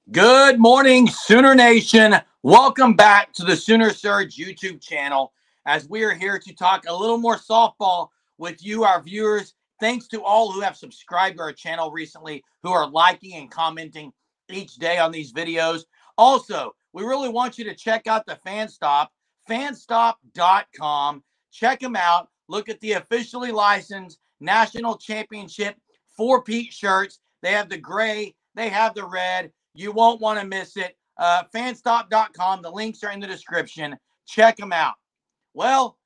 Good morning, Sooner Nation. Welcome back to the Sooner Surge YouTube channel as we are here to talk a little more softball with you, our viewers. Thanks to all who have subscribed to our channel recently, who are liking and commenting each day on these videos. Also, we really want you to check out the fanstop.com. Check them out. Look at the officially licensed National Championship 4-peat shirts. They have the gray, they have the red. You won't want to miss it. Fanstop.com. The links are in the description. Check them out. Well,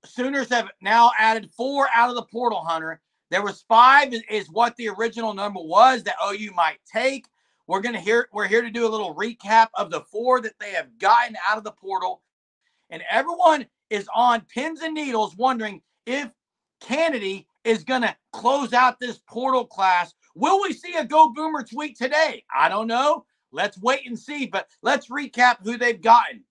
Sooners have now added 4 out of the portal, Hunter. There was 5 is what the original number was that OU might take. We're here to do a little recap of the 4 that they have gotten out of the portal. And everyone is on pins and needles wondering if Kennedy is going to close out this portal class. Will we see a Go Boomer tweet today? I don't know. Let's wait and see, but let's recap who they've gotten.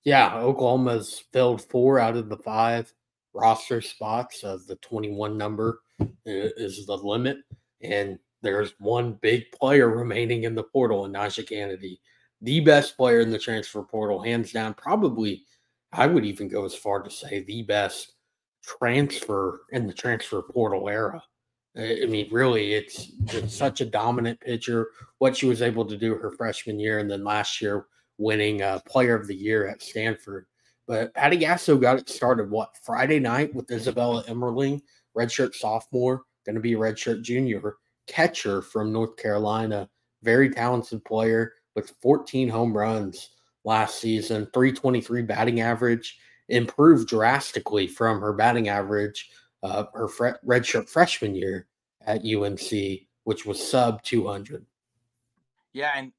Yeah, Oklahoma's filled 4 out of the 5 roster spots. The 21 number is the limit, and there's one big player remaining in the portal in Najee Kennedy, the best player in the transfer portal, hands down. Probably, I would even go as far to say the best transfer in the transfer portal era. I mean, really, it's such a dominant pitcher. What she was able to do her freshman year, and then last year winning Player of the Year at Stanford. But Patty Gasso got it started, Friday night with Isabella Emmerling, redshirt sophomore, going to be a redshirt junior, catcher from North Carolina, very talented player with 14 home runs last season, 323 batting average, improved drastically from her batting average her redshirt freshman year at UNC, which was sub 200. Yeah, and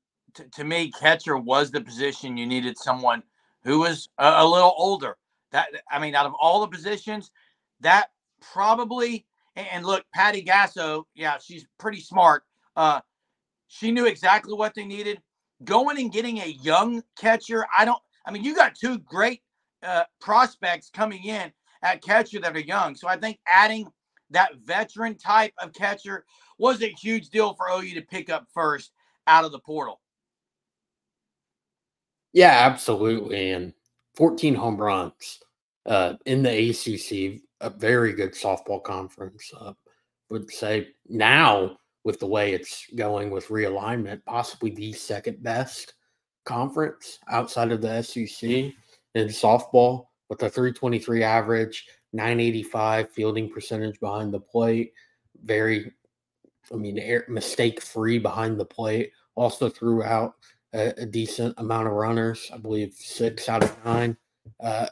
to me, catcher was the position you needed someone who was a little older. Out of all the positions, that probably, and look, Patty Gasso, yeah, she's pretty smart. She knew exactly what they needed. Going and getting a young catcher, you got 2 great prospects coming in at catcher that are young. So I think adding that veteran type of catcher was a huge deal for OU to pick up first out of the portal. Yeah, absolutely. And 14 home runs in the ACC, a very good softball conference. Would say now, with the way it's going with realignment, possibly the second best conference outside of the SEC in softball, with a 323 average, 985 fielding percentage behind the plate. Mistake-free behind the plate. Also threw out a decent amount of runners. I believe 6 out of 9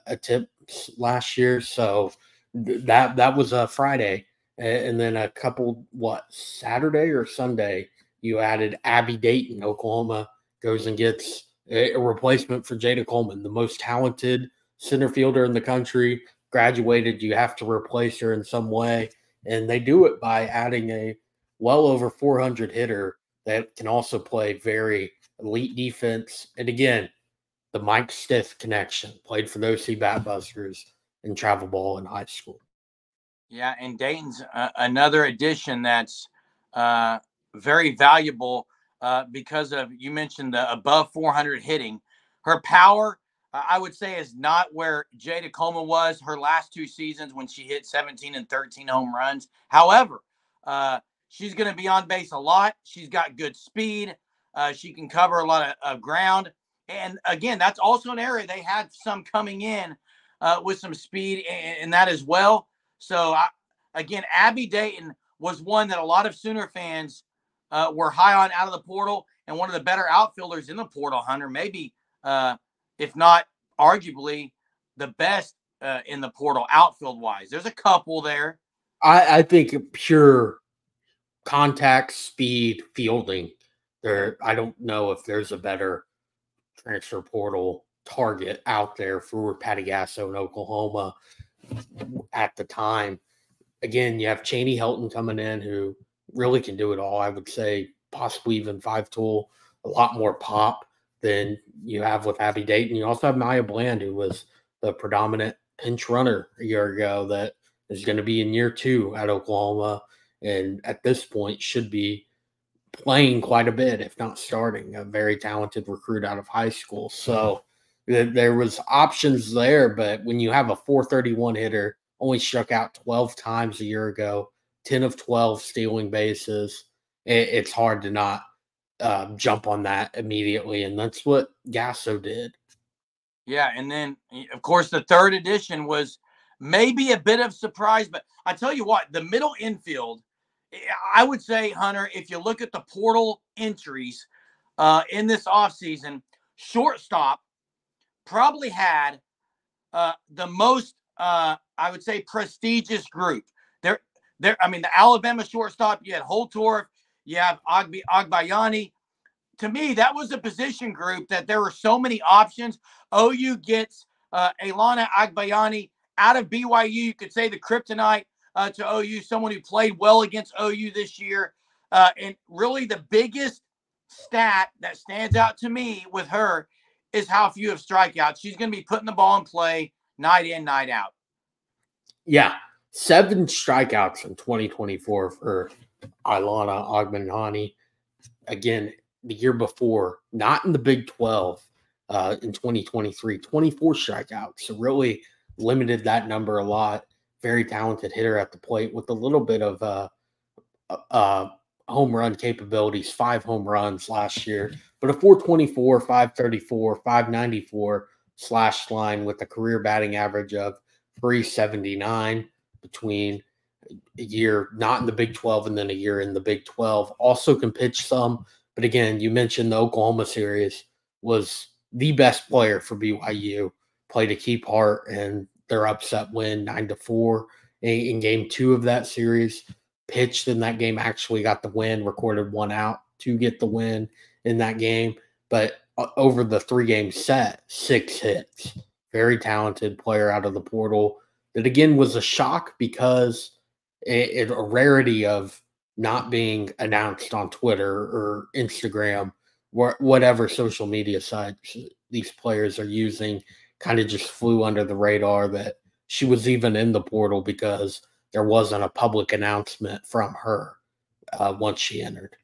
attempts last year. So that was a Friday. And then a couple, Saturday or Sunday, you added Abby Dayton. Oklahoma goes and gets a replacement for Jada Coleman, the most talented center fielder in the country. Graduated, you have to replace her in some way. And they do it by adding a well over 400 hitter that can also play very elite defense. And again, the Mike Stith connection, played for those Bat Buskers in travel ball in high school. Yeah, and Dayton's another addition that's very valuable because of, you mentioned the above 400 hitting. Her power, I would say, is not where Jada Coleman was her last 2 seasons when she hit 17 and 13 home runs. However, she's going to be on base a lot. She's got good speed. She can cover a lot of ground. And again, that's also an area they had some coming in with some speed in that as well. So, again, Abby Dayton was one that a lot of Sooner fans were high on out of the portal, and one of the better outfielders in the portal, Hunter. Maybe, if not arguably, the best in the portal outfield-wise. There's a couple there. I think pure contact, speed, fielding. I don't know if there's a better transfer portal target out there for Patty Gasso in Oklahoma at the time. Again, you have Chaney Helton coming in, who really can do it all. I would say possibly even 5-tool, a lot more pop than you have with Abby Dayton. You also have Maya Bland, who was the predominant pinch runner a year ago, that is going to be in year 2 at Oklahoma, and at this point should be playing quite a bit, if not starting, a very talented recruit out of high school. So there was options there, but when you have a 431 hitter, only struck out 12 times a year ago, 10 of 12 stealing bases, it's hard to not jump on that immediately. And that's what Gasso did. Yeah, and then of course the third edition was maybe a bit of surprise, but I tell you what, the middle infield, I would say, Hunter, if you look at the portal entries in this offseason, shortstop probably had the most, I would say, prestigious group. I mean, the Alabama shortstop, you had Holtorf, you have Agbayani. To me, that was a position group that there were so many options. OU gets Elana Agbayani out of BYU. You could say the kryptonite to OU, someone who played well against OU this year. And really the biggest stat that stands out to me with her is how few have strikeouts. She's going to be putting the ball in play night in, night out. Yeah, 7 strikeouts in 2024 for Ilana Agbayani. Again, the year before, not in the Big 12 in 2023, 24 strikeouts. So really limited that number a lot. Very talented hitter at the plate with a little bit of home run capabilities, 5 home runs last year, but a 424, 534, 594 slash line with a career batting average of 379 between a year not in the Big 12 and then a year in the Big 12. Also can pitch some, but again, you mentioned the Oklahoma series, was the best player for BYU, played a key part in their upset win 9-4 in game 2 of that series. Pitched in that game, actually got the win, recorded 1 out to get the win in that game. But over the 3-game set, 6 hits. Very talented player out of the portal. That again was a shock because a rarity of not being announced on Twitter or Instagram, whatever social media sites these players are using, kind of just flew under the radar that she was even in the portal because there wasn't a public announcement from her once she entered.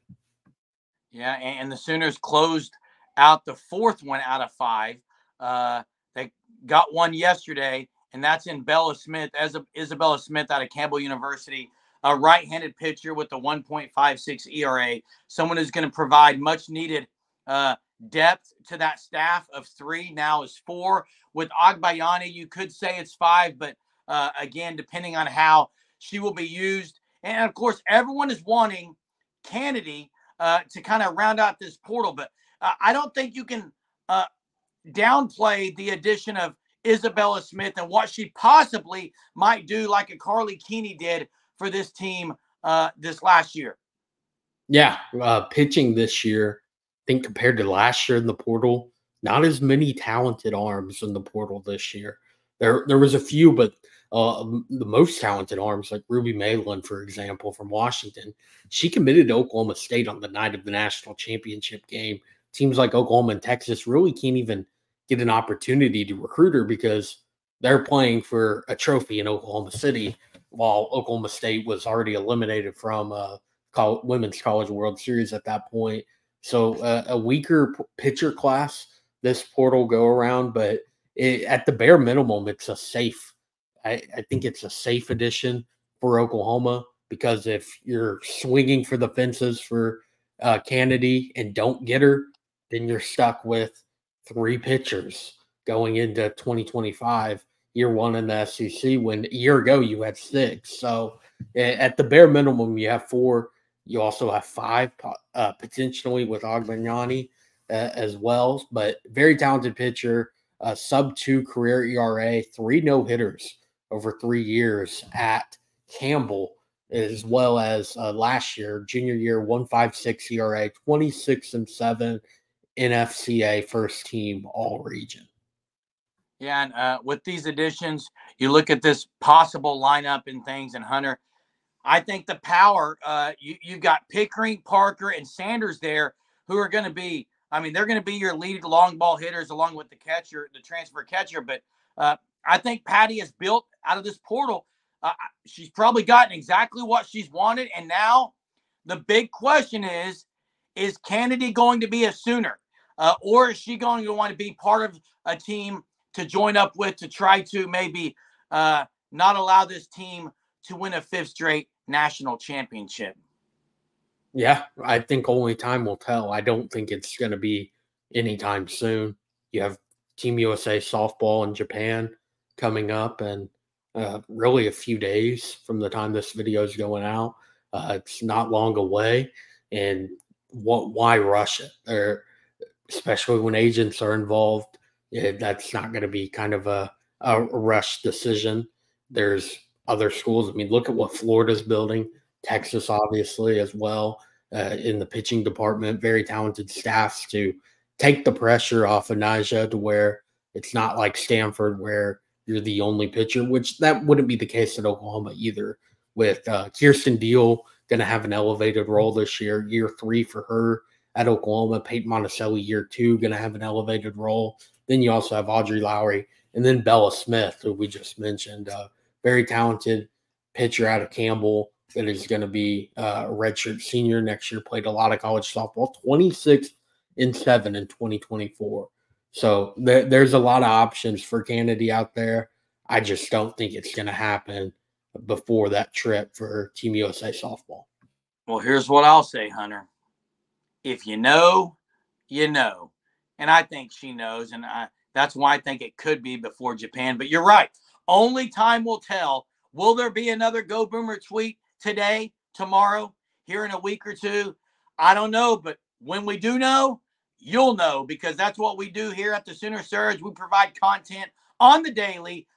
Yeah, and the Sooners closed out the 4th one out of 5. They got one yesterday, and that's in Bella Smith, Isabella Smith out of Campbell University, a right-handed pitcher with a 1.56 ERA, someone who's going to provide much-needed depth to that staff of 3. Now is 4. With Agbayani, you could say it's 5, but again, depending on how she will be used. And, of course, everyone is wanting Kennedy to kind of round out this portal. But I don't think you can downplay the addition of Isabella Smith and what she possibly might do, like a Carly Keeney did for this team this last year. Yeah, pitching this year, I think compared to last year in the portal, not as many talented arms in the portal this year. There was a few, but the most talented arms, like Ruby Malin, for example, from Washington, she committed to Oklahoma State on the night of the national championship game. Teams like Oklahoma and Texas really can't even get an opportunity to recruit her because they're playing for a trophy in Oklahoma City, while Oklahoma State was already eliminated from Women's College World Series at that point. So a weaker pitcher class this portal go around, but at the bare minimum, it's a safe. I think it's a safe addition for Oklahoma because if you're swinging for the fences for Kennedy and don't get her, then you're stuck with 3 pitchers going into 2025, year 1 in the SEC, when a year ago you had 6. So at the bare minimum, you have 4. You also have 5 potentially with Agbayani as well, but very talented pitcher, sub-2 career ERA, 3 no-hitters over 3 years at Campbell, as well as last year, junior year, 1.56 ERA, 26-7 NFCA first team all region. Yeah, and with these additions, you look at this possible lineup and things, and Hunter, I think the power, you've got Pickering, Parker, and Sanders there who are going to be, I mean, they're going to be your lead long ball hitters along with the catcher, the transfer catcher. But I think Patty has built out of this portal. She's probably gotten exactly what she's wanted. And now the big question is Is Kennedy going to be a Sooner? Or is she going to want to be part of a team to join up with to try to maybe not allow this team to win a 5th straight national championship? Yeah, I think only time will tell. I don't think it's going to be anytime soon. You have Team USA softball in Japan coming up, and really a few days from the time this video is going out. It's not long away, and why rush it? Or especially when agents are involved, that's not going to be kind of a rush decision. There's other schools. I mean, look at what Florida's building, Texas, obviously, as well, in the pitching department, very talented staffs to take the pressure off of Naja to where it's not like Stanford where you're the only pitcher, which that wouldn't be the case at Oklahoma either. With Kirsten Deal going to have an elevated role this year 3 for her at Oklahoma. Peyton Monticelli, year 2, going to have an elevated role. Then you also have Audrey Lowry, and then Bella Smith, who we just mentioned, very talented pitcher out of Campbell that is going to be a redshirt senior next year. Played a lot of college softball, 26-7 in 2024. So there's a lot of options for Kennedy out there. I just don't think it's going to happen before that trip for Team USA softball. Well, here's what I'll say, Hunter. If you know, you know. And I think she knows, and that's why I think it could be before Japan. But you're right. Only time will tell. Will there be another Go Boomer tweet today, tomorrow, here in a week or two? I don't know, but when we do know, you'll know, because that's what we do here at the Sooner Surge. We provide content on the daily,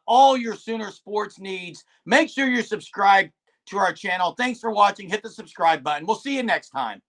all your Sooner sports needs. Make sure you're subscribed to our channel. Thanks for watching. Hit the subscribe button. We'll see you next time.